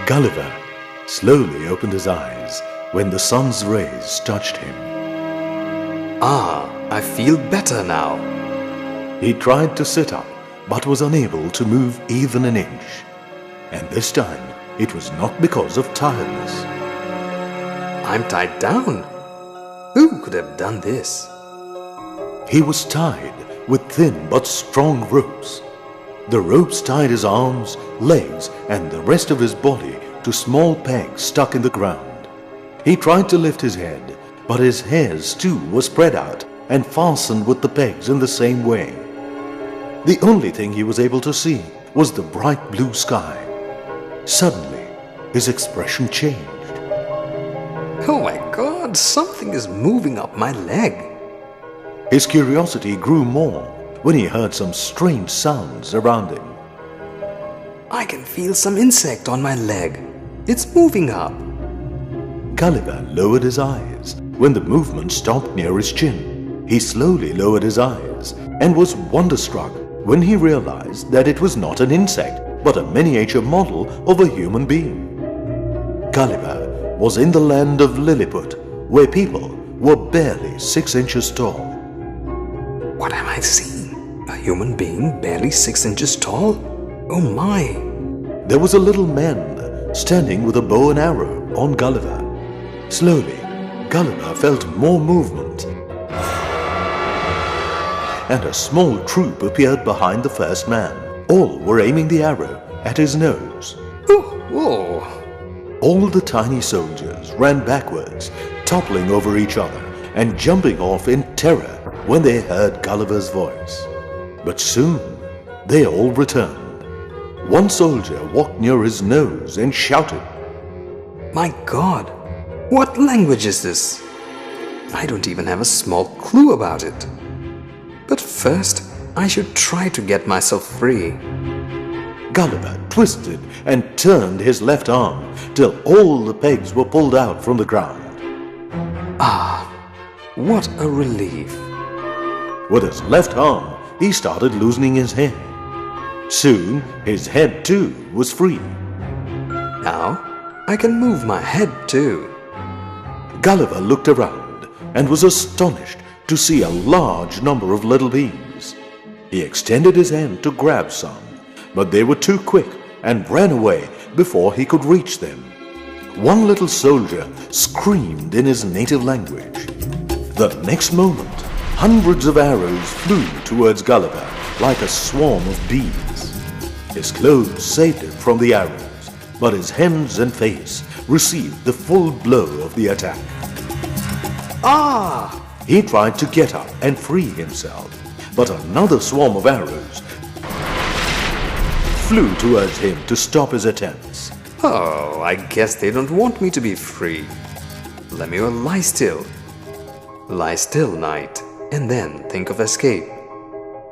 Gulliver slowly opened his eyes when the sun's rays touched him. Ah, I feel better now. He tried to sit up but was unable to move even an inch. And this time it was not because of tiredness. I'm tied down. Who could have done this? He was tied with thin but strong ropes. The ropes tied his arms, legs, and the rest of his body to small pegs stuck in the ground. He tried to lift his head, but his hairs too were spread out and fastened with the pegs in the same way. The only thing he was able to see was the bright blue sky. Suddenly, his expression changed. Oh my God, something is moving up my leg. His curiosity grew more when he heard some strange sounds around him. I can feel some insect on my leg. It's moving up. Gulliver lowered his eyes when the movement stopped near his chin. He slowly lowered his eyes and was wonderstruck when he realized that it was not an insect but a miniature model of a human being. Gulliver was in the land of Lilliput, where people were barely 6 inches tall. What am I seeing? A human being barely 6 inches tall? Oh my! There was a little man standing with a bow and arrow on Gulliver. Slowly, Gulliver felt more movement, and a small troop appeared behind the first man. All were aiming the arrow at his nose. Whoa! All the tiny soldiers ran backwards, toppling over each other and jumping off in terror when they heard Gulliver's voice. But soon they all returned. One soldier walked near his nose and shouted, My God! What language is this? I don't even have a small clue about it. But first, I should try to get myself free. Gulliver twisted and turned his left arm till all the pegs were pulled out from the ground. Ah, what a relief. With his left arm, he started loosening his hair. Soon, his head too was free. Now, I can move my head too. Gulliver looked around and was astonished to see a large number of little bees. He extended his hand to grab some, but they were too quick and ran away before he could reach them. One little soldier screamed in his native language. The next moment, hundreds of arrows flew towards Gulliver like a swarm of bees. His clothes saved him from the arrows, but his hands and face received the full blow of the attack. Ah! He tried to get up and free himself, but another swarm of arrows flew towards him to stop his attempts. Oh, I guess they don't want me to be free. Let me lie still. Lie still, knight, and then think of escape.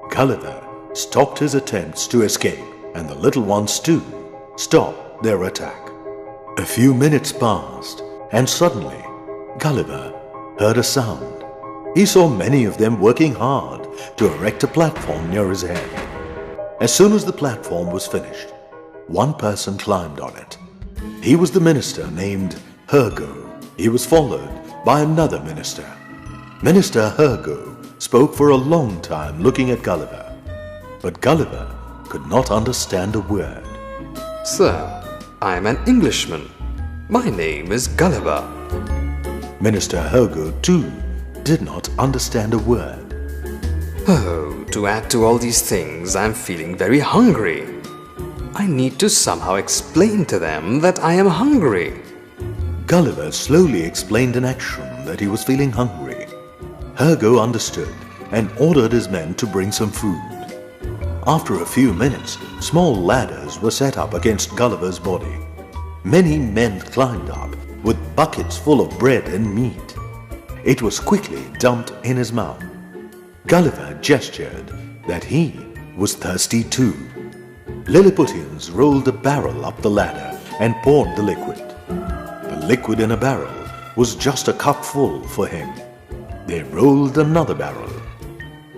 Gulliver stopped his attempts to escape, and the little ones too stopped their attack. A few minutes passed, and suddenly Gulliver heard a sound. He saw many of them working hard to erect a platform near his head. As soon as the platform was finished, one person climbed on it. He was the minister named Hergo. He was followed by another minister. Minister Hergo spoke for a long time looking at Gulliver, but Gulliver could not understand a word. Sir, I am an Englishman. My name is Gulliver. Minister Hergo too did not understand a word. Oh, to add to all these things, I'm feeling very hungry. I need to somehow explain to them that I am hungry. Gulliver slowly explained in action that he was feeling hungry. Hergo understood and ordered his men to bring some food. After a few minutes, small ladders were set up against Gulliver's body. Many men climbed up with buckets full of bread and meat. It was quickly dumped in his mouth. Gulliver gestured that he was thirsty too. Lilliputians rolled a barrel up the ladder and poured the liquid. The liquid in a barrel was just a cup full for him. They rolled another barrel.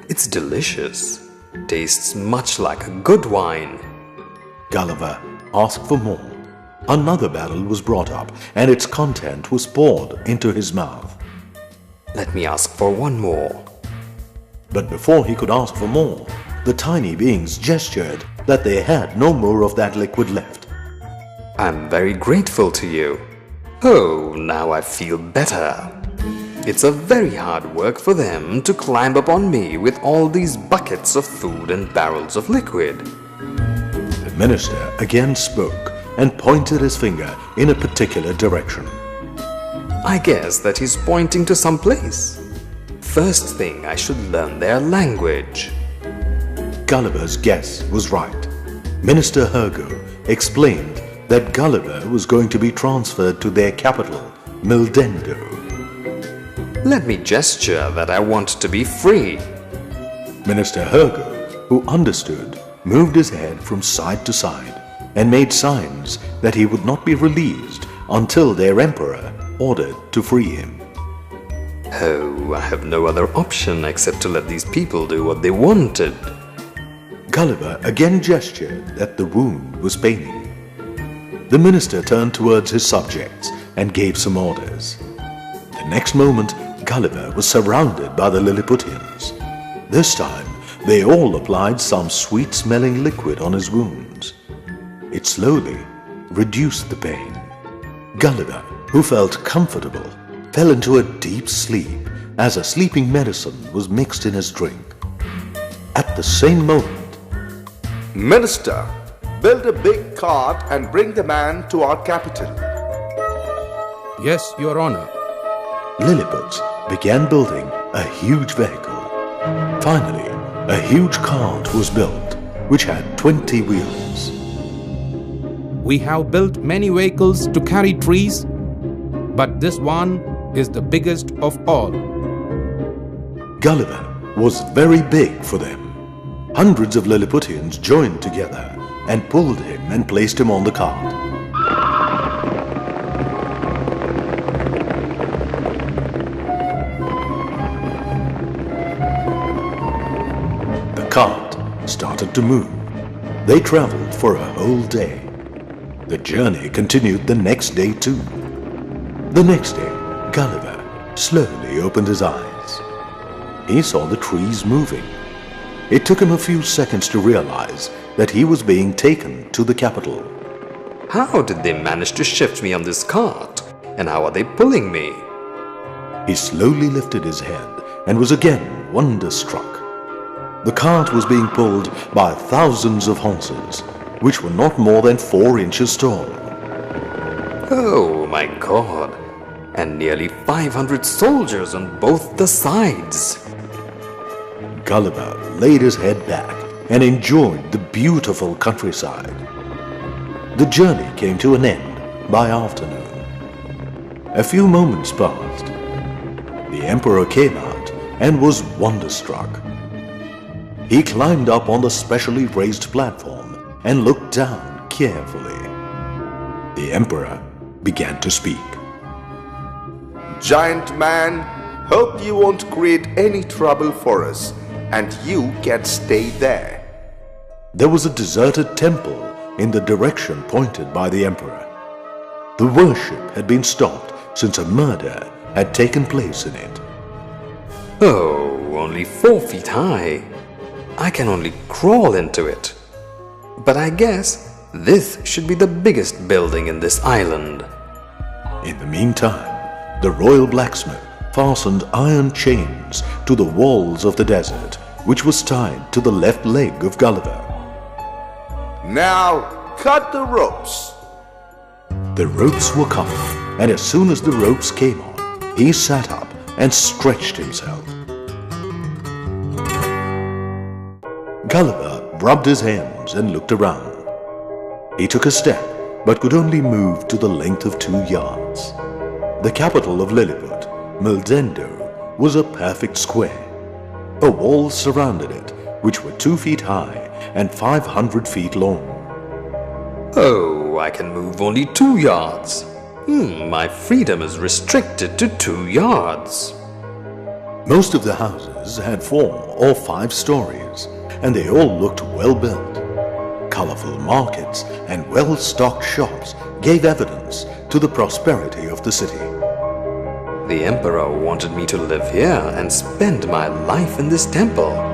It's delicious. Tastes much like a good wine. Gulliver asked for more, Another barrel was brought up and its content was poured into his mouth. Let me ask for one more. But before he could ask for more, the tiny beings gestured that they had no more of that liquid left. I'm very grateful to you. Oh, now I feel better. It's a very hard work for them to climb up on me with all these buckets of food and barrels of liquid. The minister again spoke and pointed his finger in a particular direction. I guess that he's pointing to some place. First thing, I should learn their language. Gulliver's guess was right. Minister Hergo explained that Gulliver was going to be transferred to their capital, Mildendo. Let me gesture that I want to be free. Minister Hergo, who understood, moved his head from side to side and made signs that he would not be released until their emperor ordered to free him. Oh, I have no other option except to let these people do what they wanted. Gulliver again gestured that the wound was paining. The minister turned towards his subjects and gave some orders. The next moment, Gulliver was surrounded by the Lilliputians. This time, they all applied some sweet-smelling liquid on his wounds. It slowly reduced the pain. Gulliver, who felt comfortable, fell into a deep sleep as a sleeping medicine was mixed in his drink. At the same moment, Minister, build a big cart and bring the man to our capital. Yes, Your Honor. Lilliputs began building a huge vehicle. Finally, a huge cart was built, which had 20 wheels. We have built many vehicles to carry trees, but this one is the biggest of all. Gulliver was very big for them. Hundreds of Lilliputians joined together and pulled him and placed him on the cart. The cart started to move. They traveled for a whole day. The journey continued the next day too. The next day, Gulliver slowly opened his eyes. He saw the trees moving. It took him a few seconds to realize that he was being taken to the capital. How did they manage to shift me on this cart? And how are they pulling me? He slowly lifted his head and was again wonderstruck. The cart was being pulled by thousands of horses, which were not more than 4 inches tall. Oh my God! And nearly 500 soldiers on both the sides. Gulliver laid his head back and enjoyed the beautiful countryside. The journey came to an end by afternoon. A few moments passed. The emperor came out and was wonderstruck. He climbed up on the specially raised platform and looked down carefully. The emperor began to speak. Giant man, hope you won't create any trouble for us, and you can stay there. There was a deserted temple in the direction pointed by the emperor. The worship had been stopped since a murder had taken place in it. Oh, only 4 feet high. I can only crawl into it. But I guess this should be the biggest building in this island. In the meantime, the royal blacksmith fastened iron chains to the walls of the desert, which was tied to the left leg of Gulliver. Now, cut the ropes. The ropes were cut, and as soon as the ropes came on, he sat up and stretched himself. Gulliver rubbed his hands and looked around. He took a step, but could only move to the length of 2 yards. The capital of Lilliput, Mildendo, was a perfect square. A wall surrounded it, which were 2 feet high and 500 feet long. Oh, I can move only 2 yards. My freedom is restricted to 2 yards. Most of the houses had 4 or 5 stories, and they all looked well built. Colorful markets and well-stocked shops gave evidence to the prosperity of the city. The emperor wanted me to live here and spend my life in this temple.